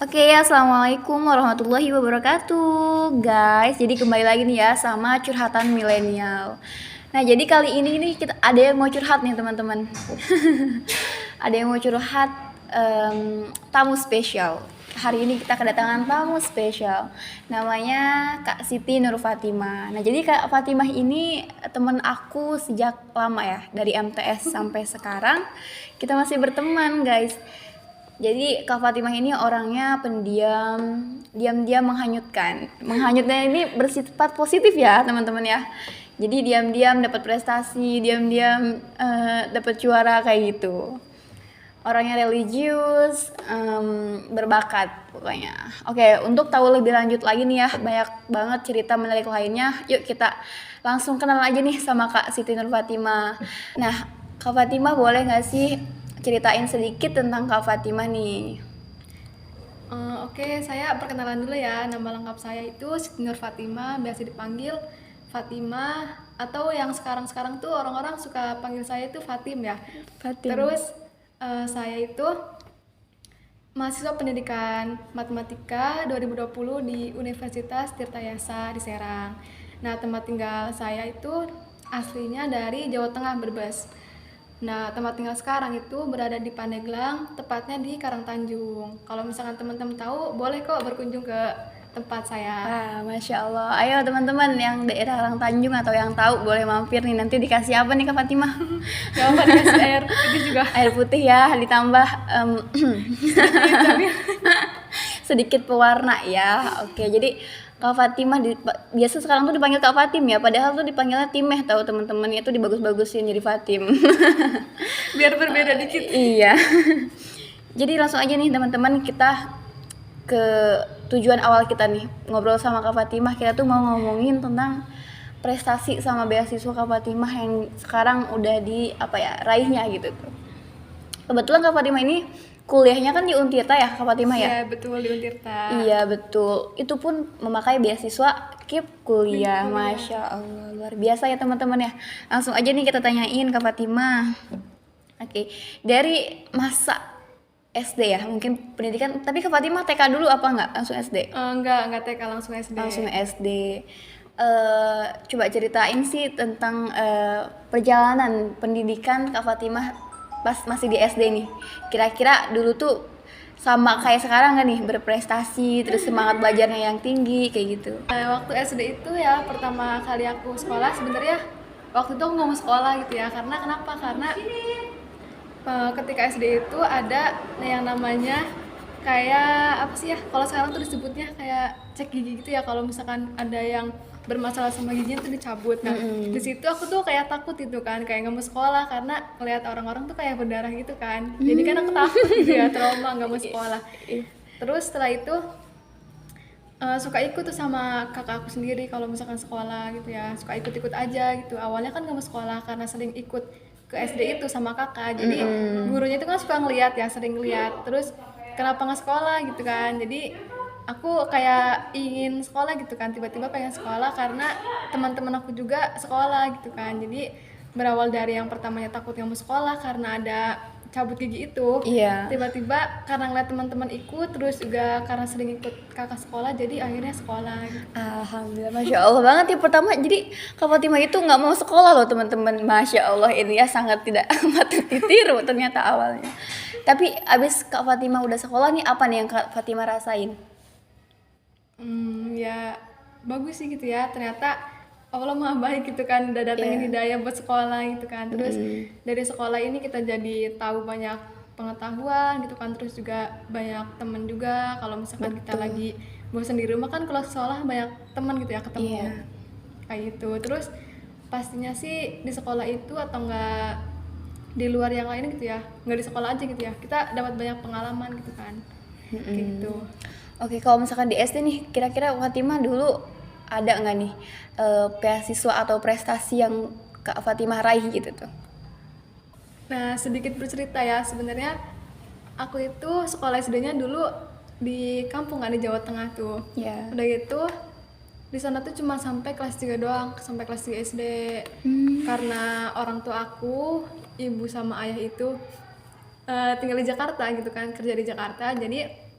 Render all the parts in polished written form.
Oke, assalamualaikum warahmatullahi wabarakatuh, guys. Jadi kembali lagi nih ya sama curhatan milenial. Nah, jadi kali ini nih kita ada yang mau curhat nih teman-teman. Ada yang mau curhat tamu spesial. Hari ini kita kedatangan tamu spesial. Namanya Kak Siti Nur Fatimah. Nah, jadi Kak Fatimah ini teman aku sejak lama ya, dari MTS sampai sekarang kita masih berteman, guys. Jadi Kak Fatimah ini orangnya pendiam, diam-diam menghanyutkan. Menghanyutnya ini bersifat positif ya teman-teman ya. Jadi diam-diam dapat prestasi, diam-diam dapat juara kayak gitu. Orangnya religius, berbakat pokoknya. Oke, untuk tahu lebih lanjut lagi nih ya, banyak banget cerita menarik lainnya. Yuk kita langsung kenal aja nih sama Kak Siti Nur Fatimah. Nah, Kak Fatimah boleh nggak sih ceritain sedikit tentang Kak Fatimah nih? Oke, saya perkenalan dulu ya. Nama lengkap saya itu Siti Nur Fatimah, biasa dipanggil Fatimah, atau yang sekarang-sekarang tuh orang-orang suka panggil saya itu Fatim ya. Fatim. Terus saya itu mahasiswa pendidikan matematika 2020 di Universitas Tirtayasa di Serang. Nah, tempat tinggal saya itu aslinya dari Jawa Tengah, Brebes. Nah, tempat tinggal sekarang itu berada di Pandeglang, tepatnya di Karangtanjung. Kalau misalkan teman-teman tahu, boleh kok berkunjung ke tempat saya. Ah, Masya Allah. Ayo teman-teman yang daerah Karangtanjung atau yang tahu boleh mampir nih. Nanti dikasih apa nih Kak Fatimah? Gak apa dikasih air putih juga. Air putih ya, ditambah sedikit pewarna ya. Oke, jadi Kak Fatimah biasa sekarang tuh dipanggil Kak Fatim ya, padahal tuh dipanggilnya Timeh tahu teman-teman, itu dibagus-bagusin jadi Fatim. Biar berbeda dikit. Iya. Jadi langsung aja nih teman-teman, kita ke tujuan awal kita nih ngobrol sama Kak Fatimah. Kita tuh mau ngomongin tentang prestasi sama beasiswa Kak Fatimah yang sekarang udah di raihnya gitu tuh. Kebetulan Kak Fatimah ini kuliahnya kan di Untirta ya Kak Fatimah ya? Iya, betul di Untirta. Iya betul. Itu pun memakai beasiswa KIP kuliah. Kuliah. Masya Allah, luar biasa ya teman-teman ya. Langsung aja nih kita tanyain Kak Fatimah. Oke, dari masa SD ya, mungkin pendidikan. Tapi Kak Fatimah TK dulu apa enggak? Langsung SD? Enggak TK, langsung SD. Langsung SD. Coba ceritain sih tentang perjalanan pendidikan Kak Fatimah pas masih di SD nih. Kira-kira dulu tuh sama kayak sekarang gak nih, berprestasi terus semangat belajarnya yang tinggi kayak gitu? Waktu SD itu ya pertama kali aku sekolah, sebenarnya waktu itu aku nggak mau sekolah gitu ya. Karena kenapa? Karena ketika SD itu ada yang namanya kayak apa sih ya, kalau sekarang tuh disebutnya kayak cek gigi gitu ya. Kalau misalkan ada yang bermasalah sama giginya tuh dicabut. Nah, di situ aku tuh kayak takut gitu kan, kayak nggak mau sekolah karena ngelihat orang-orang tuh kayak berdarah gitu kan. Jadi kan aku takut gitu ya, trauma, nggak mau sekolah. Terus setelah itu suka ikut tuh sama kakak aku sendiri kalau misalkan sekolah gitu ya, suka ikut-ikut aja gitu. Awalnya kan gak mau sekolah karena sering ikut ke SD itu sama kakak, jadi gurunya itu kan suka ngeliat ya, sering ngeliat. Terus kenapa nggak sekolah gitu kan, jadi aku kayak ingin sekolah gitu kan, tiba-tiba pengen sekolah karena teman-teman aku juga sekolah gitu kan. Jadi berawal dari yang pertamanya takut nggak mau sekolah karena ada cabut gigi itu, Iya. tiba-tiba karena ngeliat teman-teman ikut, terus juga karena sering ikut kakak sekolah, jadi akhirnya sekolah. Alhamdulillah, Masya Allah banget ya. Pertama jadi Kak Fatimah itu nggak mau sekolah loh teman-teman. Masya Allah, ini ya sangat tidak patut ditiru ternyata awalnya. Tapi abis Kak Fatimah udah sekolah nih, apa nih yang Kak Fatimah rasain? Ya bagus sih gitu ya, ternyata Allah maha baik gitu kan, udah datengin Iya. hidayah buat sekolah gitu kan. Terus dari sekolah ini kita jadi tahu banyak pengetahuan gitu kan, terus juga banyak temen juga. Kalau misalkan kita Betul. lagi bosan di rumah kan, kalau sekolah banyak teman gitu ya, ketemu. Iya. Kayak gitu. Terus pastinya sih di sekolah itu atau enggak di luar yang lain gitu ya, nggak di sekolah aja gitu ya, kita dapat banyak pengalaman gitu kan. Kayak gitu. Oke, kalau misalkan di SD nih, kira-kira Fatimah dulu ada nggak nih beasiswa atau prestasi yang Kak Fatimah raih gitu tuh? Nah, sedikit bercerita ya, sebenarnya aku itu sekolah SD-nya dulu di kampung kan, di Jawa Tengah tuh. Ya. Udah gitu di sana tuh cuma sampai kelas 3 doang, sampai kelas 3 SD. Karena orang tua aku, ibu sama ayah itu tinggal di Jakarta gitu kan, kerja di Jakarta. Jadi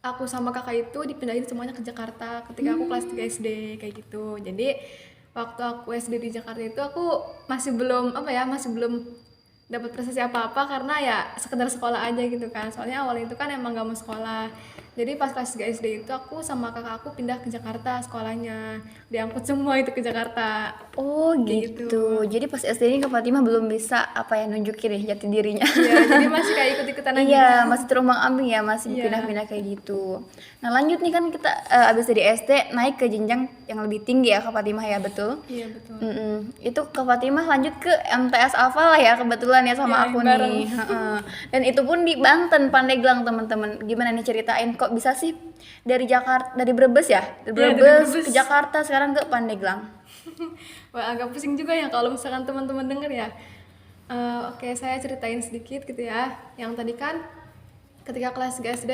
aku sama kakak itu dipindahin semuanya ke Jakarta ketika aku kelas 3 SD kayak gitu. Jadi waktu aku SD di Jakarta itu aku masih belum masih belum dapat prestasi apa-apa karena ya sekedar sekolah aja gitu kan. Soalnya awalnya itu kan emang gak mau sekolah. Jadi pas kelas 3 SD itu aku sama kakak aku pindah ke Jakarta sekolahnya. Diangkut semua itu ke Jakarta. Oh Kayak gitu. gitu. Jadi pas SD ini Kak Fatimah belum bisa nunjukin nih jati dirinya. Iya, jadi masih kayak ikut-ikutan aja. Iya, masih terombang-ambing ya, masih Iya. pindah-pindah kayak gitu. Nah lanjut nih kan kita abis dari SD naik ke jenjang yang lebih tinggi ya Kak Fatimah ya, betul? Iya, betul. Itu Kak Fatimah lanjut ke MTS Alfa lah ya kebetulan ya sama Iya, aku bareng. nih. Heeh. Dan itu pun di Banten, Pandeglang teman-teman. Gimana nih ceritain kok bisa sih dari Jakarta, dari Brebes ya? Dari Iya, dari Brebes Brebes. ke Jakarta sekarang ke Pandeglang. Wah, agak pusing juga ya kalau misalkan teman-teman denger ya. Oke, saya ceritain sedikit gitu ya. Yang tadi kan ketika kelas 3 SD,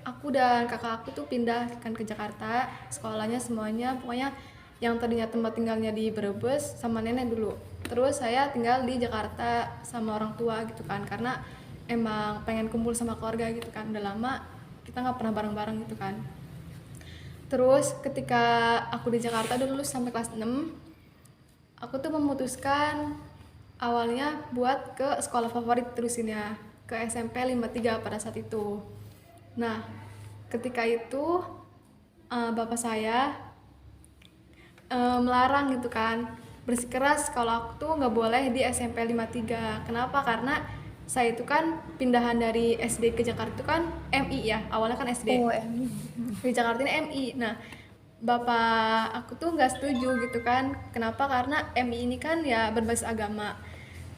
aku dan kakak aku tuh pindah kan ke Jakarta. Sekolahnya semuanya, pokoknya yang tadinya tempat tinggalnya di Brebes sama nenek dulu. Terus saya tinggal di Jakarta sama orang tua gitu kan. Karena emang pengen kumpul sama keluarga gitu kan. Udah lama kita nggak pernah bareng-bareng gitu kan. Terus ketika aku di Jakarta udah lulus sampai kelas 6, aku tuh memutuskan awalnya buat ke sekolah favorit terusin ya, ke SMP 53 pada saat itu. Nah, ketika itu bapak saya melarang gitu kan, bersikeras kalau aku tuh nggak boleh di SMP 53. Kenapa? Karena saya itu kan pindahan dari SD ke Jakarta itu kan MI ya, awalnya kan SD. Oh, Di Jakarta ini MI. Nah, bapak aku tuh nggak setuju gitu kan. Kenapa? Karena MI ini kan ya berbasis agama.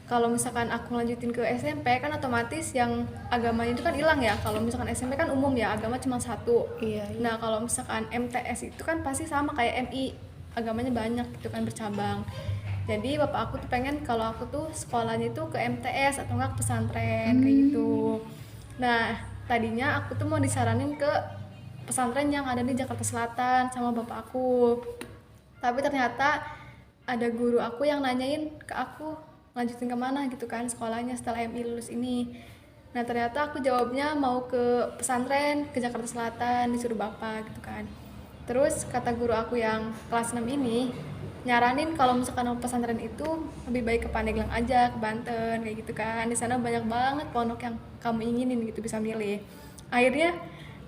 Kalau misalkan aku lanjutin ke SMP kan otomatis yang agamanya itu kan hilang ya. Kalau misalkan SMP kan umum ya, agama cuma satu. Iya. Nah, kalau misalkan MTS itu kan pasti sama kayak MI, agamanya banyak gitu kan, bercabang. Jadi bapak aku tuh pengen kalau aku tuh sekolahnya itu ke MTS atau enggak ke pesantren kayak gitu. Nah, tadinya aku tuh mau disaranin ke pesantren yang ada di Jakarta Selatan sama bapak aku. Tapi ternyata ada guru aku yang nanyain ke aku lanjutin kemana gitu kan sekolahnya setelah MI lulus ini. Nah, ternyata aku jawabnya mau ke pesantren ke Jakarta Selatan, disuruh bapak gitu kan. Terus kata guru aku yang kelas 6 ini nyaranin kalau misalkan mau pesantren itu lebih baik ke Pandeglang aja, ke Banten kayak gitu kan. Di sana banyak banget pondok yang kamu inginin gitu, bisa milih. Akhirnya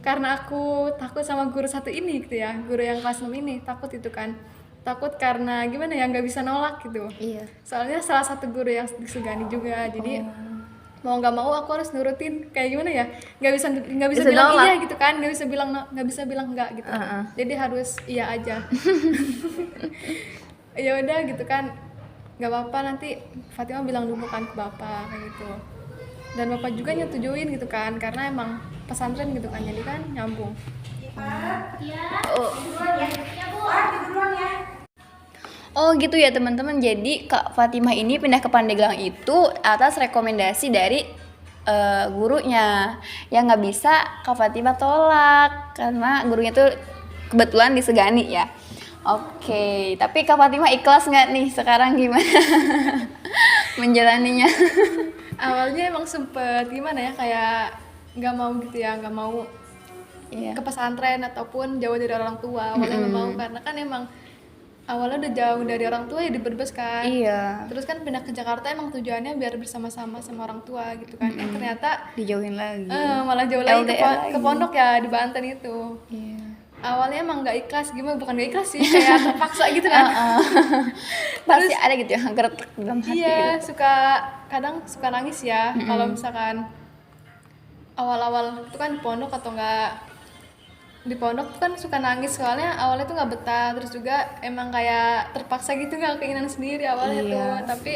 karena aku takut sama guru satu ini gitu ya, guru yang kelas 6 ini, takut itu kan. Takut karena gimana ya, nggak bisa nolak gitu. Iya. Soalnya salah satu guru yang disegani juga, jadi mau nggak mau aku harus nurutin, kayak gimana ya, nggak bisa Bisa bilang nolak. iya gitu kan, nggak bisa bilang enggak gitu. Jadi harus iya aja. Ya udah gitu kan, nggak apa-apa, nanti Fatimah bilang dulu kan ke bapak kayak gitu. Dan bapak juga nyetujuin gitu kan, karena emang pesantren gitu kan, jadi kan nyambung. Oh. Oh gitu ya teman-teman. Jadi Kak Fatimah ini pindah ke Pandeglang itu atas rekomendasi dari gurunya. Yang nggak bisa Kak Fatimah tolak karena gurunya tuh kebetulan disegani ya. Oke, tapi Kak Fatimah ikhlas nggak nih sekarang gimana menjalaninya? Awalnya emang sempet gimana ya, kayak nggak mau gitu ya, nggak mau Iya. ke pesantren ataupun jauh dari orang tua. Awalnya nggak mau karena kan emang awalnya udah jauh dari orang tua ya, di Brebes kan. Iya. Terus kan pindah ke Jakarta emang tujuannya biar bersama-sama sama orang tua gitu kan. Ternyata Dijauhin lagi. malah jauh lagi LDR ke pondok ya, di Banten itu. Iya. Awalnya emang nggak ikhlas, gimana, bukan nggak ikhlas sih, kayak terpaksa gitu kan. Pasti ada gitu ya geretak dalam hati Iya, gitu. kadang suka nangis ya kalau misalkan awal-awal itu kan di pondok atau enggak di pondok tuh kan suka nangis, soalnya awalnya tuh nggak betah, terus juga emang kayak terpaksa gitu, nggak keinginan sendiri awalnya Iya. tuh. Tapi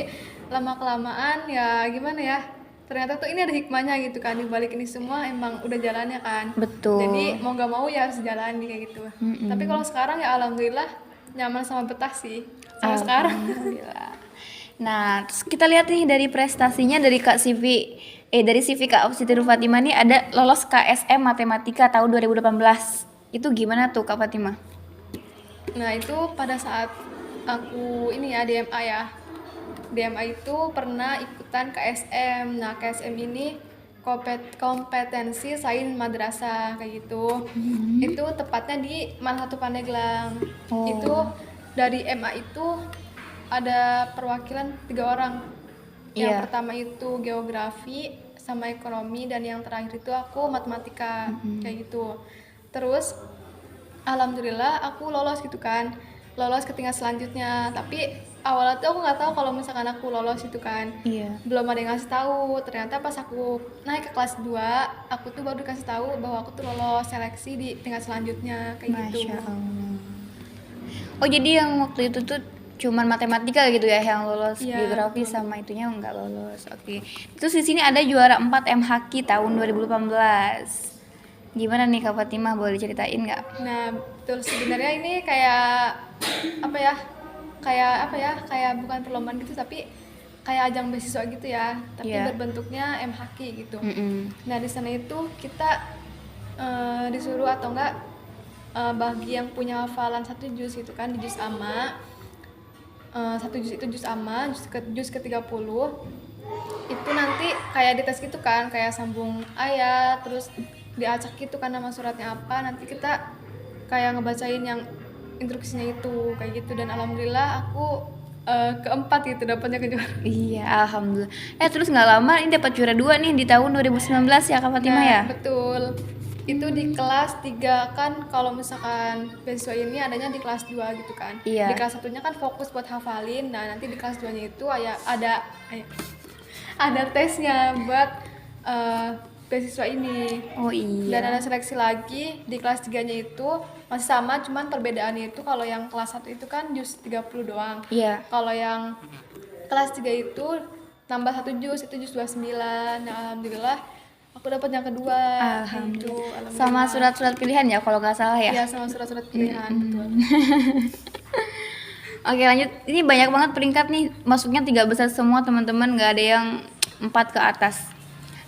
lama kelamaan ya gimana ya, ternyata tuh ini ada hikmahnya gitu kan, dibalik ini semua emang udah jalannya kan. Betul. Jadi mau nggak mau ya harus jalani kayak gitu. Tapi kalau sekarang ya alhamdulillah nyaman sama betah sih sampai sekarang. Alhamdulillah. Nah, terus kita lihat nih dari prestasinya dari Kak Sivi, dari CV Kak Siti Nur Fatimah nih ada lolos KSM Matematika tahun 2018. Itu gimana tuh Kak Fatimah? Nah, itu pada saat aku ini ya DMA ya. DMA itu pernah ikutan KSM. Nah, KSM ini kompetensi sains madrasah kayak gitu. Itu tepatnya di Malah Satu Pandeglang. Oh. Itu dari MA itu ada perwakilan 3 orang. Yang Iya. pertama itu geografi sama ekonomi, dan yang terakhir itu aku matematika kayak gitu. Terus alhamdulillah aku lolos gitu kan, lolos ke tingkat selanjutnya. Tapi awalnya tuh aku nggak tahu kalau misalkan aku lolos itu kan, Iya. belum ada yang ngasih tahu. Ternyata pas aku naik ke kelas 2, aku tuh baru dikasih tahu bahwa aku tuh lolos seleksi di tingkat selanjutnya kayak gitu. Masya Allah. Oh jadi yang waktu itu tuh cuman matematika gitu ya yang lolos, Iya, geografi sama itunya nggak lolos. Oke. Terus di sini ada juara 4 MHQ tahun 2018. Gimana nih Kak Fatimah, boleh ceritain nggak? Nah, betul, sebenarnya ini kayak apa ya? Kayak bukan perlombaan gitu, tapi kayak ajang beasiswa gitu ya, tapi Iya. berbentuknya MHQ gitu. Mm-mm. Nah, di sana itu kita disuruh atau enggak bagi yang punya hafalan 1 juz gitu kan, di juz amma. 1 juz itu juz amma, juz ke-30 itu nanti kayak dites gitu kan, kayak sambung ayat, terus diacak gitu kan nama suratnya apa, nanti kita kayak ngebacain yang instruksinya itu kayak gitu. Dan alhamdulillah aku keempat gitu dapatnya kejuaraan. Iya, alhamdulillah. Terus nggak lama ini dapat juara 2 nih di tahun 2019 ya Kak Fatimah ya? Betul. Itu di kelas 3 kan, kalau misalkan beasiswa ini adanya di kelas 2 gitu kan. Iya. Di kelas 1-nya kan fokus buat hafalin. Nah, nanti di kelas 2-nya itu ada tesnya buat beasiswa ini. Oh iya. Dan ada seleksi lagi di kelas 3-nya itu masih sama, cuman perbedaannya itu kalau yang kelas 1 itu kan juz 30 doang. Iya. Kalau yang kelas 3 itu nambah 1 juz, itu juz 29. Nah, alhamdulillah aku dapat yang kedua. Alhamdulillah. Gitu, alhamdulillah. Sama surat-surat pilihan ya kalau nggak salah ya? Iya, sama surat-surat pilihan, betul. Oke lanjut, ini banyak banget peringkat nih, masuknya 3 besar semua teman-teman, nggak ada yang 4 ke atas.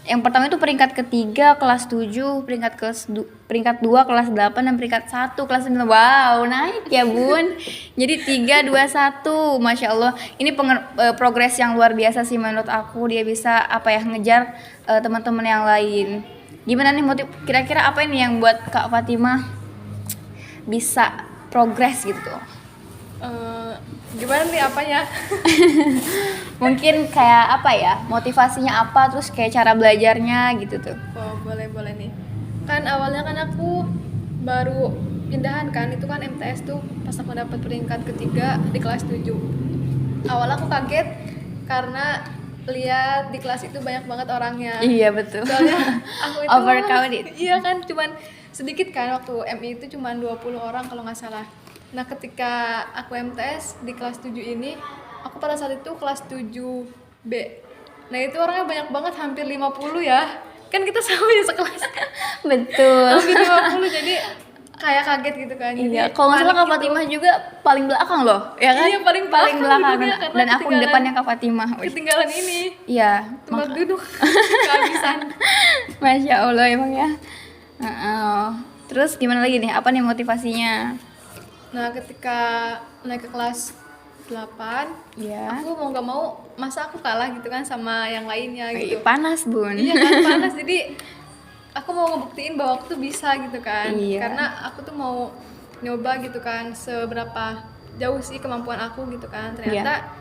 Yang pertama itu peringkat ketiga kelas 7, peringkat 2 kelas 8, dan peringkat 1 kelas 9. Wow, naik ya bun. Jadi 3, 2, 1, Masya Allah. Ini progres yang luar biasa sih menurut aku. Dia bisa ngejar teman-teman yang lain. Gimana nih kira-kira apa ini yang buat Kak Fatimah bisa progres gitu? Gimana nih apanya? Mungkin kayak motivasinya apa, terus kayak cara belajarnya gitu tuh. Oh, boleh nih. Kan awalnya kan aku baru pindahan kan, itu kan MTS tuh pas aku dapat peringkat ketiga di kelas 7. Awalnya aku kaget karena lihat di kelas itu banyak banget orangnya. Iya betul. Soalnya aku itu Overcrowded. Iya kan, cuman sedikit kan, waktu MI itu cuman 20 orang kalau nggak salah. Nah, ketika aku MTS di kelas 7 ini, aku pada saat itu kelas 7B. Nah, itu orangnya banyak banget, hampir 50 ya. Kan kita sama ya sekelas. Betul. Hampir 50, jadi kayak kaget gitu kan. Jadi Iya, kalau nggak salah Kak panik gitu. Fatimah juga paling belakang loh, ya kan? Iya, paling belakang belakang. duduknya, karena Dan aku di ketinggalan- depannya Kak Fatimah. Wih. Ketinggalan ini Iya, tempat duduk kehabisan. Masya Allah emang ya. Terus gimana lagi nih? Apa nih motivasinya? Nah, ketika naik ke kelas 8, Iya. aku mau gak mau, masa aku kalah gitu kan sama yang lainnya gitu. Panas bun. Iya kan, panas. Jadi aku mau ngebuktiin bahwa aku tuh bisa gitu kan. Iya. Karena aku tuh mau nyoba gitu kan, seberapa jauh sih kemampuan aku gitu kan. Ternyata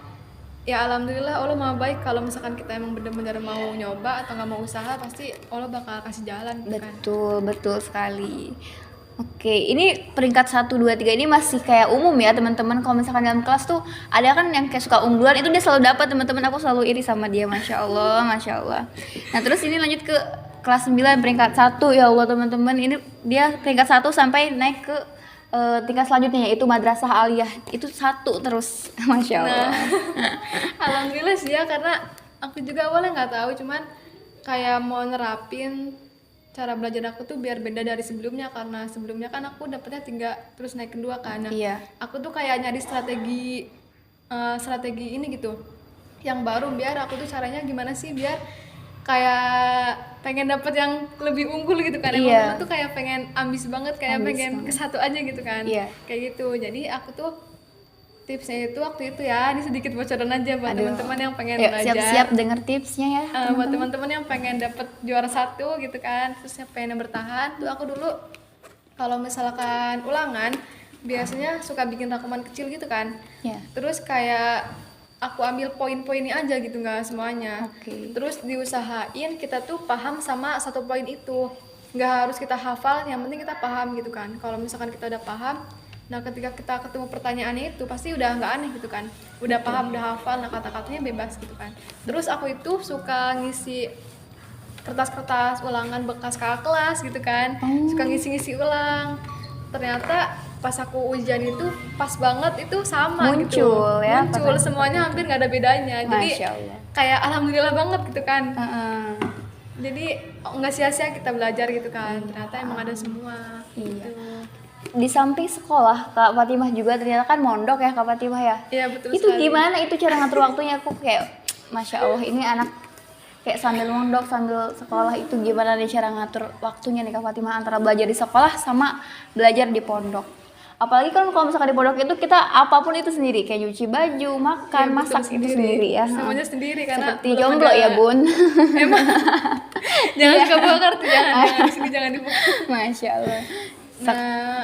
ya alhamdulillah Allah maha baik. Kalau misalkan kita emang bener-bener mau nyoba atau gak mau usaha, pasti Allah bakal kasih jalan gitu kan. Betul sekali. Oke, ini peringkat 1, 2, 3 ini masih kayak umum ya teman-teman. Kalau misalkan dalam kelas tuh ada kan yang kayak suka unggulan, itu dia selalu dapat teman-teman. Aku selalu iri sama dia, Masya Allah. Nah terus ini lanjut ke kelas 9 peringkat 1, ya Allah teman-teman. Ini dia peringkat 1 sampai naik ke tingkat selanjutnya, yaitu madrasah aliyah. Itu 1 terus, Masya Allah. Alhamdulillah sih ya, karena aku juga awalnya nggak tahu, cuman kayak mau nerapin cara belajar aku tuh biar beda dari sebelumnya, karena sebelumnya kan aku dapetnya 3 terus naik kedua kan. Nah, Iya. aku tuh kayak nyari strategi ini gitu yang baru, biar aku tuh caranya gimana sih biar kayak pengen dapet yang lebih unggul gitu kan. Emang Iya. dulu tuh kayak pengen ambis banget, kayak Ambis pengen banget. ke 1 aja gitu kan. Iya. Kayak gitu. Jadi aku tuh Tipsnya itu waktu itu ya, ini sedikit bocoran aja buat Aduh. teman-teman yang pengen Yuk, belajar. siap-siap denger tipsnya ya. Buat teman-teman yang pengen dapet juara 1 gitu kan, terus yang pengen bertahan, tuh aku dulu kalau misalkan ulangan biasanya suka bikin rekaman kecil gitu kan. Ya. Terus kayak aku ambil poin-poinnya aja gitu, nggak semuanya. Oke. Terus diusahain kita tuh paham sama satu poin itu, nggak harus kita hafal, yang penting kita paham gitu kan. Kalau misalkan kita udah paham, nah ketika kita ketemu pertanyaannya itu pasti udah nggak aneh gitu kan, udah paham, udah hafal, nah kata-katanya bebas gitu kan. Terus aku itu suka ngisi kertas-kertas ulangan bekas kakak kelas gitu kan, suka ngisi-ngisi ulang. Ternyata pas aku ujian itu pas banget itu sama gitu, Muncul ya, muncul semuanya hampir nggak ada bedanya. Jadi Masya Allah. kayak alhamdulillah banget gitu kan. Heeh. Jadi nggak sia-sia kita belajar gitu kan, ternyata emang ada semua. Iya. Gitu. Di samping sekolah, Kak Fatimah juga ternyata kan mondok ya Kak Fatimah ya. Iya betul Itu sekali. gimana itu cara ngatur waktunya? Aku kayak Masya Allah, ini anak kayak sambil mondok sambil sekolah itu gimana nih cara ngatur waktunya nih Kak Fatimah antara belajar di sekolah sama belajar di pondok. Apalagi kan kalau misalkan di pondok itu kita apapun itu sendiri, kayak nyuci baju, makan, Iya, betul, masak itu sendiri ya. Semuanya sendiri karena Seperti belum jomblo ada- ya Bun. Emang jangan suka bakar tuh, jangan di sini jangan dibuka. Masya Allah. Nah,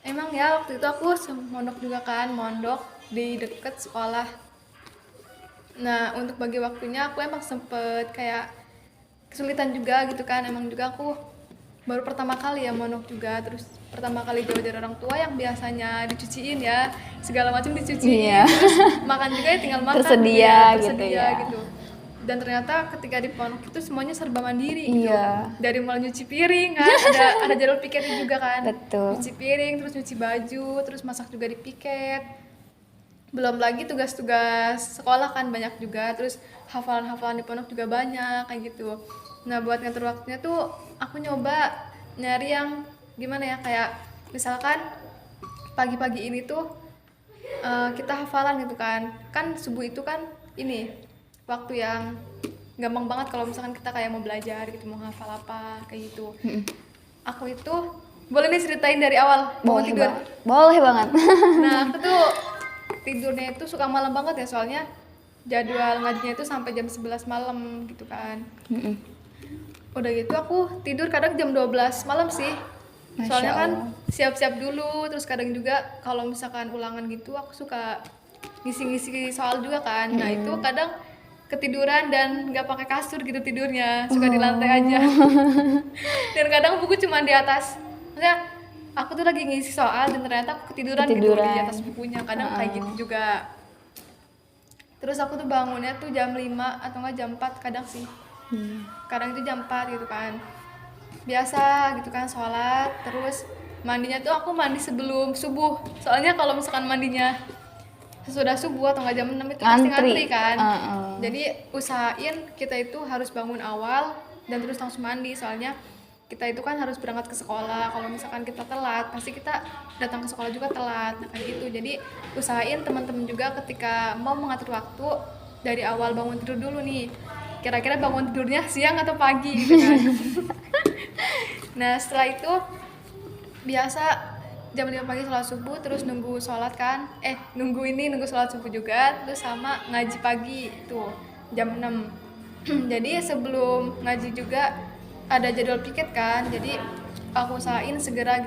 emang ya waktu itu aku mondok juga kan, mondok di deket sekolah. Nah, untuk bagi waktunya aku emang sempet kayak kesulitan juga gitu kan. Emang juga aku baru pertama kali ya mondok juga, terus pertama kali jauh dari orang tua yang biasanya dicuciin ya, segala macam dicuciin. Iya. Terus makan juga ya tinggal makan Tersedia gitu ya, gitu ya. gitu. Dan ternyata ketika di pondok itu semuanya serba mandiri gitu. Iya. Dari mulai nyuci piring kan, ada jadwal piketnya juga kan. Betul. Nyuci piring, terus nyuci baju, terus masak juga di piket. Belum lagi tugas-tugas sekolah kan banyak juga, terus hafalan-hafalan di pondok juga banyak kayak gitu. Nah, buat ngatur waktunya tuh aku nyoba nyari yang gimana ya, kayak misalkan pagi-pagi ini tuh kita hafalan gitu kan subuh itu kan ini waktu yang gampang banget kalau misalkan kita kayak mau belajar gitu, mau hafal apa kayak gitu. Aku itu boleh nih ceritain dari awal mau Boleh tidur. banget. Boleh banget. Nah, aku tuh tidurnya itu suka malam banget ya, soalnya jadwal ngajinya itu sampai jam 11 malam gitu kan. Mm-mm. Udah gitu aku tidur kadang jam 12 malam sih. Masya Soalnya kan Allah. siap-siap dulu, terus kadang juga kalau misalkan ulangan gitu aku suka ngisi-ngisi soal juga kan. Nah, itu kadang ketiduran dan nggak pakai kasur gitu tidurnya, suka di lantai aja. Dan kadang buku cuma di atas. Maksudnya aku tuh lagi ngisi soal dan ternyata aku ketiduran gitu di atas bukunya. Kadang kayak gitu juga. Terus aku tuh bangunnya tuh jam 5 atau enggak jam 4 kadang sih. Kadang itu jam 4 gitu kan. Biasa gitu kan sholat, terus mandinya tuh aku mandi sebelum subuh. Soalnya kalau misalkan mandinya sesudah subuh atau enggak jam 6 itu pasti ngantri kan. Jadi usahain kita itu harus bangun awal dan terus langsung mandi, soalnya kita itu kan harus berangkat ke sekolah. Kalau misalkan kita telat, pasti kita datang ke sekolah juga telat. Nah, kayak gitu. Jadi usahain teman-teman juga ketika mau mengatur waktu dari awal bangun tidur dulu nih. Kira-kira bangun tidurnya siang atau pagi gitu kan. Nah, setelah itu biasa jam 5 pagi sholat subuh, terus nunggu sholat kan. Nunggu sholat subuh juga, terus sama ngaji pagi tuh jam 6. Jadi sebelum ngaji juga ada jadwal piket kan, jadi aku usahain segera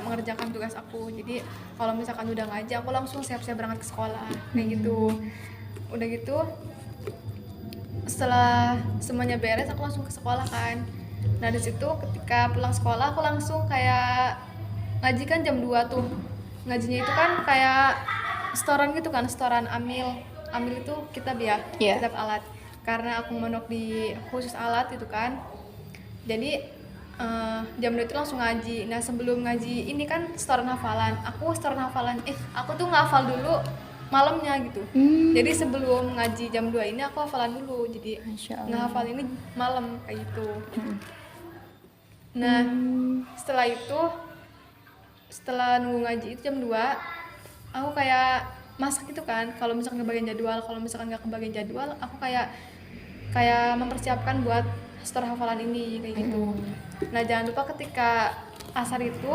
mengerjakan tugas aku. Jadi kalau misalkan udah ngaji aku langsung siap-siap berangkat ke sekolah kayak gitu. Udah gitu setelah semuanya beres aku langsung ke sekolah kan. Nah, di situ ketika pulang sekolah aku langsung kayak ngaji kan jam 2 tuh. Ngajinya itu kan kayak setoran gitu kan, setoran amil itu kitab ya, kitab alat. Karena aku mondok di khusus alat itu kan, jadi jam 2 itu langsung ngaji. Nah, sebelum ngaji ini kan setoran hafalan. Aku tuh ngafal dulu malamnya gitu. Jadi sebelum ngaji jam 2 ini aku hafalan dulu. Jadi ngehafal ini malam kayak gitu. Nah, setelah nunggu ngaji itu jam 2, aku kayak masak gitu kan. Kalau misalkan kebagian jadwal, kalau misalkan nggak kebagian jadwal, aku kayak mempersiapkan buat setor hafalan ini kayak gitu. Nah, jangan lupa ketika asar itu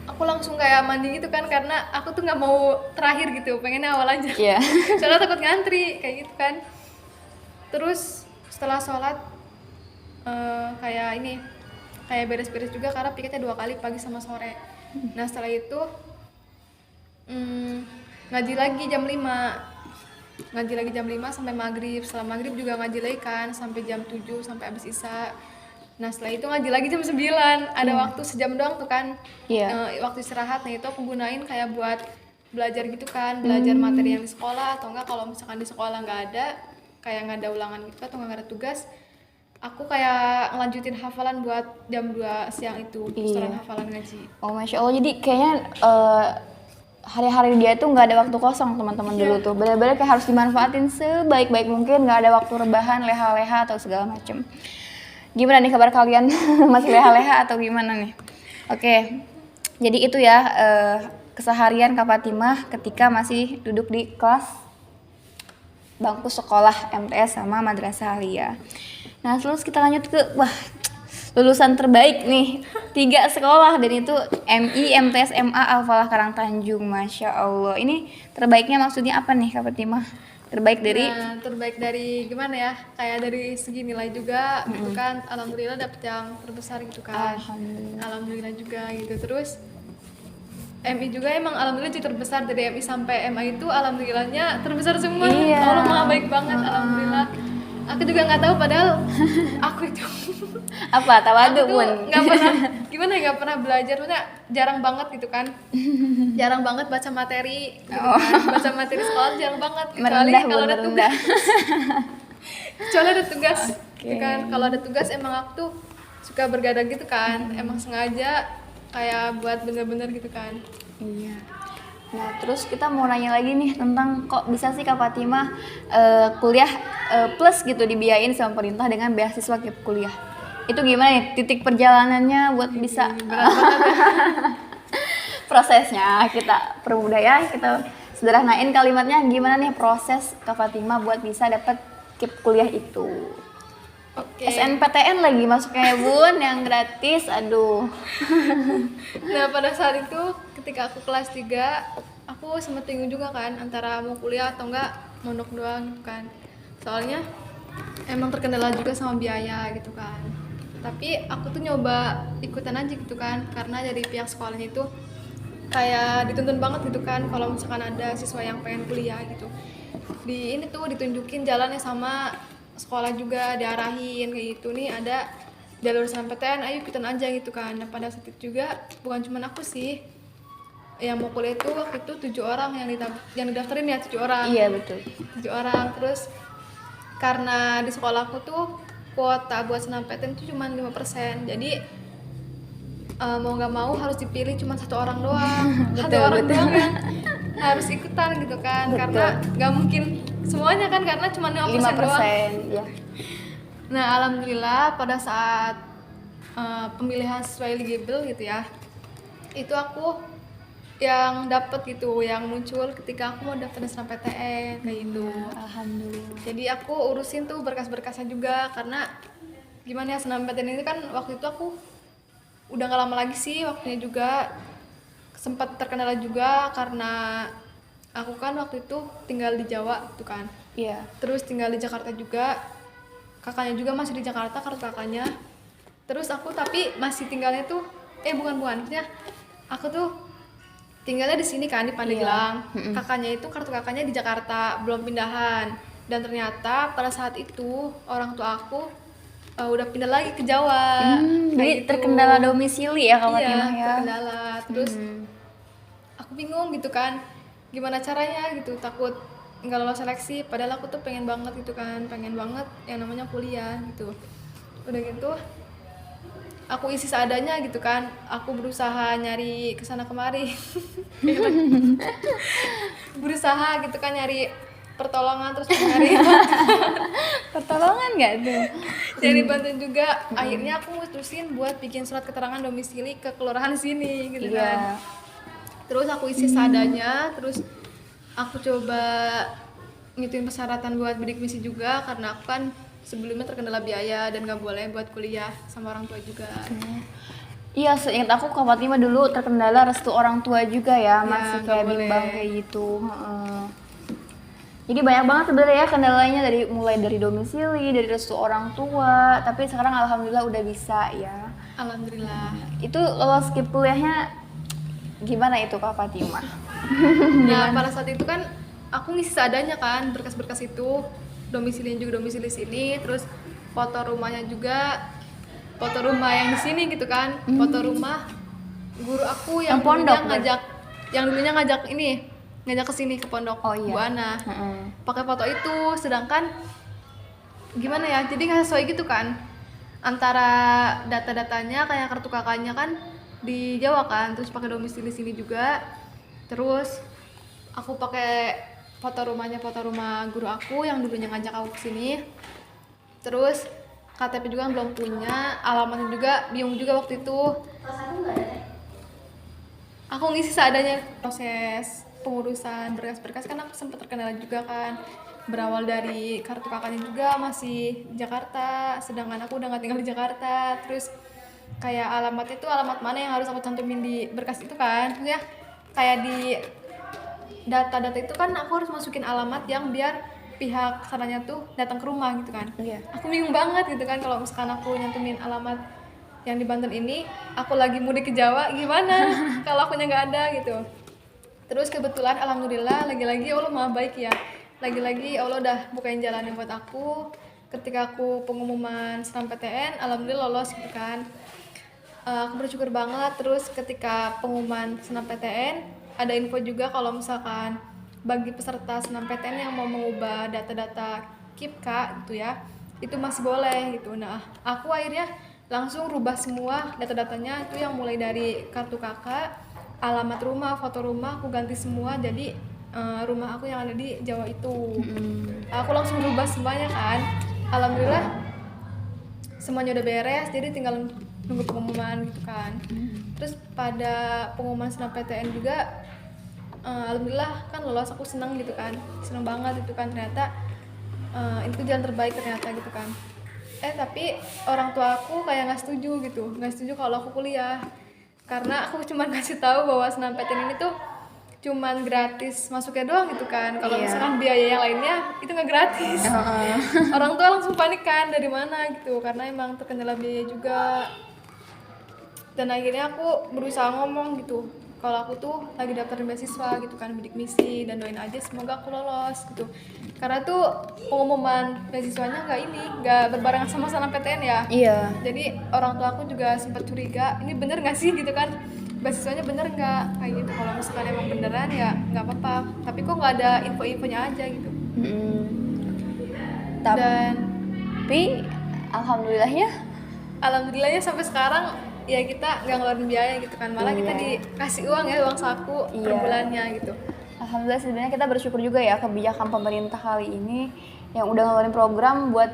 aku langsung kayak mandi gitu kan, karena aku tuh nggak mau terakhir gitu, pengennya awal aja. Iya. Soalnya takut ngantri kayak gitu kan. Terus setelah sholat kayak beres-beres juga karena piketnya 2 kali, pagi sama sore. Nah setelah itu ngaji lagi jam 5 sampai maghrib. Setelah maghrib juga ngaji lagi kan sampai jam 7 sampai habis isya. Nah setelah itu ngaji lagi jam 9, ada waktu sejam doang tuh kan. Waktu istirahat. Nah itu aku gunain kayak buat belajar gitu kan, belajar materi yang di sekolah, atau enggak kalau misalkan di sekolah nggak ada, kayak nggak ada ulangan gitu atau nggak ada tugas, aku kayak ngelanjutin hafalan buat jam 2 siang itu, setoran hafalan ngaji. Oh Masya Allah, jadi kayaknya hari-hari dia tuh nggak ada waktu kosong teman-teman dulu tuh, benar-benar kayak harus dimanfaatin sebaik-baik mungkin, nggak ada waktu rebahan, leha-leha atau segala macem. Gimana nih kabar kalian? Masih leha-leha atau gimana nih? Oke, jadi itu ya keseharian Kak Fatimah ketika masih duduk di kelas bangku sekolah MTS sama Madrasah Aliyah. Nah terus kita lanjut ke lulusan terbaik nih, 3 sekolah, dan itu MI, MTS, MA Al-Falah Karangtanjung. Masya Allah, ini terbaiknya maksudnya apa nih Kak Fatimah? Terbaik dari? Nah, terbaik dari gimana ya, kayak dari segi nilai juga gitu kan, alhamdulillah dapet yang terbesar gitu kan. Alhamdulillah juga gitu. Terus MI juga emang alhamdulillah juga terbesar, dari MI sampai MA itu alhamdulillahnya terbesar semua. Allah maha baik banget, alhamdulillah. Aku juga nggak tahu, padahal aku itu apa tawadu aku tuh pun nggak pernah nggak pernah belajar, maksudnya jarang banget gitu kan, jarang banget baca materi gitu kan. Baca materi sekolah jarang banget, kecuali kalau ada tugas. Kecuali ada tugas gitu kan. Kalau ada tugas emang aku tuh suka bergadang gitu kan, emang sengaja kayak buat bener-bener gitu kan. Iya. Nah terus kita mau nanya lagi nih tentang kok bisa sih Kak Fatimah kuliah plus gitu dibiayain sama pemerintah dengan beasiswa kuliah. Itu gimana nih titik perjalanannya buat bisa prosesnya kita permudah ya, kita sederhanain kalimatnya, gimana nih proses Kak Fatimah buat bisa dapat KIP kuliah itu. SNPTN lagi masuknya bun, yang gratis, aduh. Nah pada saat itu ketika aku kelas 3, aku sempet bingung juga kan antara mau kuliah atau enggak mondok doang gitu kan. Soalnya emang terkendala juga sama biaya gitu kan. Tapi aku tuh nyoba ikutan aja gitu kan, karena dari pihak sekolahnya itu kayak dituntun banget gitu kan, kalau misalkan ada siswa yang pengen kuliah gitu, di ini tuh ditunjukin jalannya sama sekolah juga, diarahin kayak gitu, nih ada jalur SNMPTN, ayo ikutan aja gitu kan. Nah pada saat itu juga bukan cuma aku sih yang mau kuliah itu, waktu itu 7 orang yang didaftarin ya, 7 orang. Iya betul. 7 orang. Terus karena di sekolah aku tuh kuota buat SNMPTN itu cuma 5%, jadi mau nggak mau harus dipilih cuma 1 orang doang. Satu orang doang yang harus ikutan gitu kan. Betul. Karena nggak mungkin semuanya kan, karena cuma 5% doang. Ya. Nah alhamdulillah pada saat pemilihan siswa eligible gitu ya, itu aku yang dapet gitu, yang muncul ketika aku mau daftar SNMPTN kayak gitu. Alhamdulillah. Jadi aku urusin tuh berkas-berkasnya juga, karena gimana ya, SNMPTN ini kan waktu itu aku udah gak lama lagi sih, waktunya juga sempat terkendala juga karena aku kan waktu itu tinggal di Jawa gitu kan. Iya. Terus tinggal di Jakarta juga, kakaknya juga masih di Jakarta, kartu kakaknya. Terus aku tapi masih tinggalnya tuh bukan maksudnya aku tuh tinggalnya di sini kan, di Pandeglang. Iya. Kakaknya itu kartu kakaknya di Jakarta, belum pindahan. Dan ternyata pada saat itu orang tua aku udah pindah lagi ke Jawa. Jadi gitu. Terkendala domisili ya Kak Fatimah ya. Iya, terkendala. Terus aku bingung gitu kan, gimana caranya gitu, takut nggak lolos seleksi. Padahal aku tuh pengen banget gitu kan, pengen banget yang namanya kuliah gitu. Udah gitu aku isi seadanya gitu kan, aku berusaha nyari kesana kemari. Berusaha gitu kan nyari pertolongan, terus nyari pertolongan nggak tuh? Jadi bantuin juga. Akhirnya aku mutusin buat bikin surat keterangan domisili ke kelurahan sini gitu kan. Terus aku isi seadanya, terus aku coba ngituin persyaratan buat bidik misi juga, karena aku kan sebelumnya terkendala biaya dan gak boleh buat kuliah sama orang tua juga. Iya, seingat aku Kak Fatima dulu terkendala restu orang tua juga ya, Ya, masih nggak kayak boleh. bimbang kayak gitu. Heeh. Jadi banyak banget sebenarnya ya kendalanya dari mulai dari domisili, dari restu orang tua, tapi sekarang alhamdulillah udah bisa ya. Alhamdulillah. Itu lolos skip kuliahnya gimana itu Kak Fatima? Nah, pada saat itu kan aku ngisi seadanya kan, berkas-berkas itu, domisilinya juga domisili sini, terus foto rumahnya juga, foto rumah yang di sini gitu kan, foto rumah guru aku Yang pondok, yang dulunya ngajak ini, ngajak ke sini ke pondok Oh iya. Bu Ana. Heeh. Pakai foto itu, sedangkan gimana ya, jadi nggak sesuai gitu kan, antara data-datanya kayak kartu kakaknya kan di Jawa kan, terus pakai domisili sini juga, terus aku pakai foto rumahnya, foto rumah guru aku yang dulunya ngajak aku kesini, terus KTP juga belum punya, alamatnya juga bingung juga waktu itu. Aku ngisi seadanya. Proses pengurusan berkas-berkas kan aku sempat terkendala juga kan, berawal dari kartu kakaknya juga masih di Jakarta, sedangkan aku udah nggak tinggal di Jakarta. Terus kayak alamat itu alamat mana yang harus aku cantumin di berkas itu kan, ya kayak di data-data itu kan aku harus masukin alamat yang biar pihak sananya tuh datang ke rumah gitu kan. Iya. Aku bingung banget gitu kan, kalau misalkan aku nyantumin alamat yang di Banten ini, aku lagi mudik ke Jawa gimana kalau akunya nggak ada gitu. Terus kebetulan alhamdulillah lagi-lagi Allah maha baik ya, lagi-lagi Allah udah bukain jalannya buat aku. Ketika aku pengumuman SNMPTN alhamdulillah lolos gitu kan. Aku bersyukur banget. Terus ketika pengumuman SNMPTN ada info juga kalau misalkan bagi peserta SNMPTN yang mau mengubah data-data KIPKA gitu ya, itu masih boleh gitu. Nah, aku akhirnya langsung rubah semua data-datanya, itu yang mulai dari kartu kakak, alamat rumah, foto rumah aku ganti semua jadi rumah aku yang ada di Jawa itu. Aku langsung rubah semuanya kan. Alhamdulillah semuanya udah beres, jadi tinggal nunggu pengumuman gitu kan. Terus pada pengumuman SNMPTN juga alhamdulillah kan lolos, aku seneng gitu kan, seneng banget itu kan, ternyata itu jalan terbaik ternyata gitu kan. Tapi orang tua aku kayak nggak setuju kalau aku kuliah, karena aku cuma kasih tahu bahwa SNMPTN ini tuh cuman gratis masuknya doang gitu kan. Kalau Iya. misalkan biaya yang lainnya itu nggak gratis. Orang tua langsung panik kan, dari mana gitu, karena emang terkendala biaya juga. Dan akhirnya aku berusaha ngomong gitu, kalau aku tuh lagi daftar beasiswa gitu kan, bidik misi, dan doain aja semoga aku lolos gitu. Karena tuh pengumuman beasiswanya nggak berbarengan sama SNMPTN ya. Iya. Jadi orang tua aku juga sempat curiga, ini bener nggak sih gitu kan, beasiswanya bener nggak kayak gitu. Kalau misalkan emang beneran ya nggak apa-apa, tapi kok nggak ada info-infonya aja gitu. Dan Tapi alhamdulillahnya alhamdulillahnya sampai sekarang ya kita nggak ngeluarin biaya gitu kan, malah kita Iya. dikasih uang ya, uang saku per Iya. bulannya gitu. alhamdulillah sebenarnya kita bersyukur juga ya kebijakan pemerintah kali ini yang udah ngeluarin program buat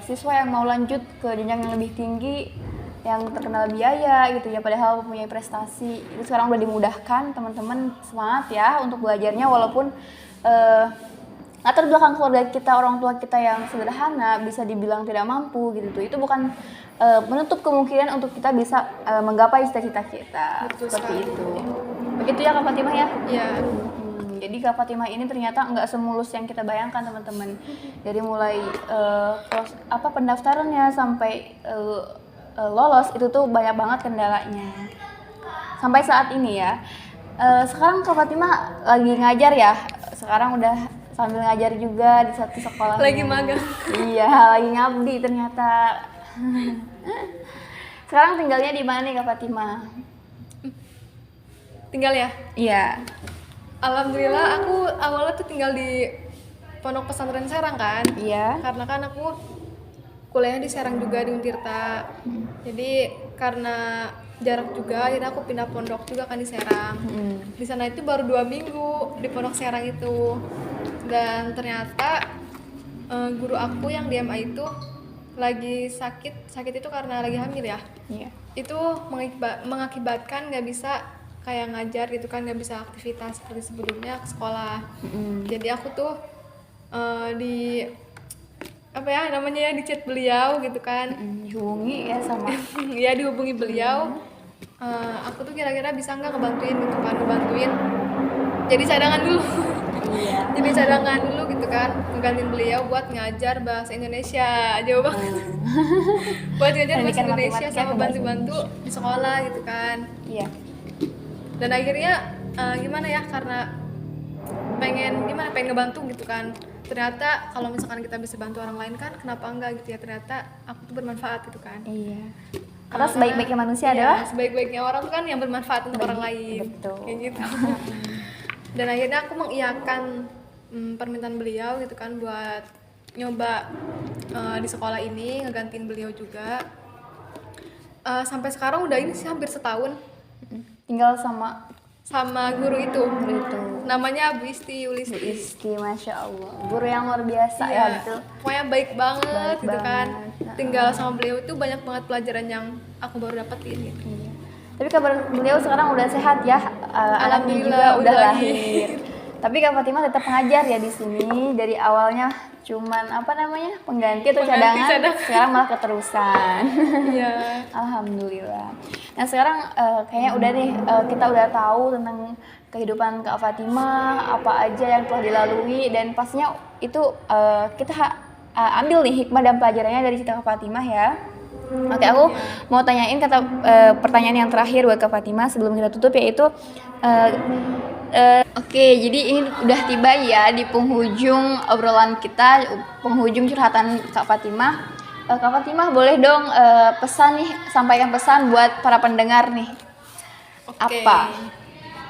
siswa yang mau lanjut ke jenjang yang lebih tinggi yang terkenal biaya gitu ya, padahal mempunyai prestasi itu sekarang udah dimudahkan. Teman-teman semangat ya untuk belajarnya, walaupun latar belakang keluarga kita, orang tua kita yang sederhana, bisa dibilang tidak mampu gitu tuh, itu bukan menutup kemungkinan untuk kita bisa menggapai cita-cita kita. Betul Seperti sekali. itu. Begitu ya Kak Fatimah ya. Ya, Jadi Kak Fatimah ini ternyata nggak semulus yang kita bayangkan teman-teman. Dari mulai pendaftarannya sampai lolos itu tuh banyak banget kendalanya. Sampai saat ini ya. Sekarang Kak Fatimah lagi ngajar ya. Sekarang udah sambil ngajar juga di satu sekolah. lagi magang. Iya, lagi ngabdi ternyata. Sekarang tinggalnya di mana nih Kak Fatimah? Tinggal ya. Iya. Alhamdulillah aku awalnya tuh tinggal di Pondok Pesantren Serang kan. Iya. Karena kan aku kuliahnya di Serang juga, di Untirta. Jadi karena jarak juga, jadi aku pindah pondok juga kan di Serang. Di sana itu baru 2 minggu di Pondok Serang itu. Dan ternyata guru aku yang di MA itu lagi sakit itu karena lagi hamil ya. Iya. Itu mengakibatkan nggak bisa kayak ngajar gitu kan, nggak bisa aktivitas seperti sebelumnya ke sekolah. Jadi aku tuh di apa ya namanya ya, di chat beliau gitu kan. Dihubungi ya sama Ya dihubungi beliau aku tuh kira-kira bisa nggak ngebantuin gitu kan, ngebantuin jadi cadangan dulu. Iya. Jadi cadangan dulu gitu kan, ngegantiin beliau buat ngajar bahasa Indonesia. Jauh banget. Buat ngajar bahasa Pendidikan Indonesia matematika sama ke bahasa bantu-bantu di sekolah gitu kan. Iya. Dan akhirnya gimana ya, karena pengen ngebantu gitu kan. Ternyata kalau misalkan kita bisa bantu orang lain kan kenapa enggak gitu ya, ternyata aku tuh bermanfaat gitu kan. Iya. Karena sebaik-baiknya manusia Iya, adalah sebaik-baiknya orang tuh kan yang bermanfaat untuk orang lain. betul. Kayak gitu. Dan akhirnya aku mengiyakan permintaan beliau gitu kan buat nyoba di sekolah ini ngegantiin beliau juga. Sampai sekarang udah ini sih hampir setahun Tinggal sama sama guru itu. itu. Namanya Bu Isti Bu Yulisti. Isti, masya Allah, guru yang luar biasa ya Iya, betul. pokoknya baik banget Baik gitu kan. banget. Tinggal sama beliau itu banyak banget pelajaran yang aku baru dapetin gitu. Iya. Tapi kabar beliau sekarang udah sehat ya, anaknya juga Alhamdulillah, udah udah lahir. Tapi Kak Fatimah tetap pengajar ya di sini, dari awalnya cuman apa namanya pengganti atau cadangan, sekarang malah keterusan. Iya. Alhamdulillah. Nah sekarang kayaknya udah nih, kita udah tahu tentang kehidupan Kak Fatimah, apa aja yang telah dilalui, dan pastinya itu kita ambil nih hikmah dan pelajarannya dari cerita Kak Fatimah ya. Oke, aku mau tanyain pertanyaan yang terakhir buat Kak Fatimah sebelum kita tutup, yaitu oke, jadi ini udah tiba ya di penghujung obrolan kita, penghujung curhatan Kak Fatimah. Kak Fatimah boleh dong pesan nih, sampaikan pesan buat para pendengar nih. Oke. Apa?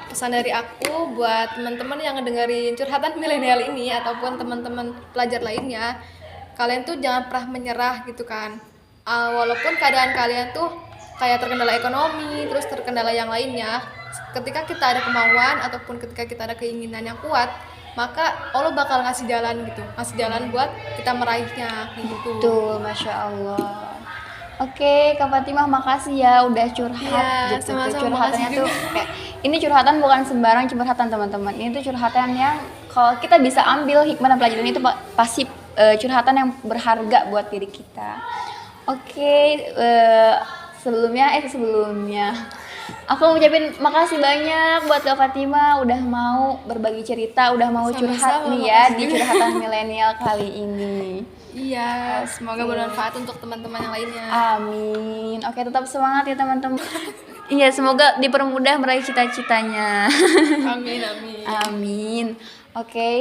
Pesan dari aku buat teman-teman yang ngedengerin curhatan milenial ini ataupun teman-teman pelajar lainnya, kalian tuh jangan pernah menyerah gitu kan. Walaupun keadaan kalian tuh kayak terkendala ekonomi, terus terkendala yang lainnya, ketika kita ada kemauan ataupun ketika kita ada keinginan yang kuat, maka Allah bakal ngasih jalan gitu, ngasih jalan buat kita meraihnya kayak gitu. Betul, masya Allah. Oke, Kak Fatimah makasih ya udah curhat Iya, gitu. sama-sama, Curhatannya makasih tuh kayak ini curhatan bukan sembarang curhatan teman-teman. Ini tuh curhatan yang kalau kita bisa ambil hikmah dan pelajaran itu pasti curhatan yang berharga buat diri kita. Oke, sebelumnya aku ngucapin makasih banyak buat Kak Fatimah udah mau berbagi cerita, udah mau curhat Sama-sama, nih ya makasih di juga. curhatan milenial kali ini. Iya, semoga bermanfaat untuk teman-teman yang lainnya. Amin. Oke, tetap semangat ya teman-teman. Iya, semoga dipermudah meraih cita-citanya. Amin, amin. Amin. Oke,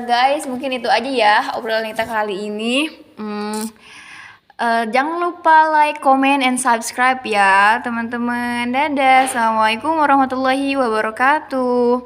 guys, mungkin itu aja ya obrolan kita kali ini. Jangan lupa like, comment, and subscribe ya teman-teman. Dadah. Assalamualaikum warahmatullahi wabarakatuh.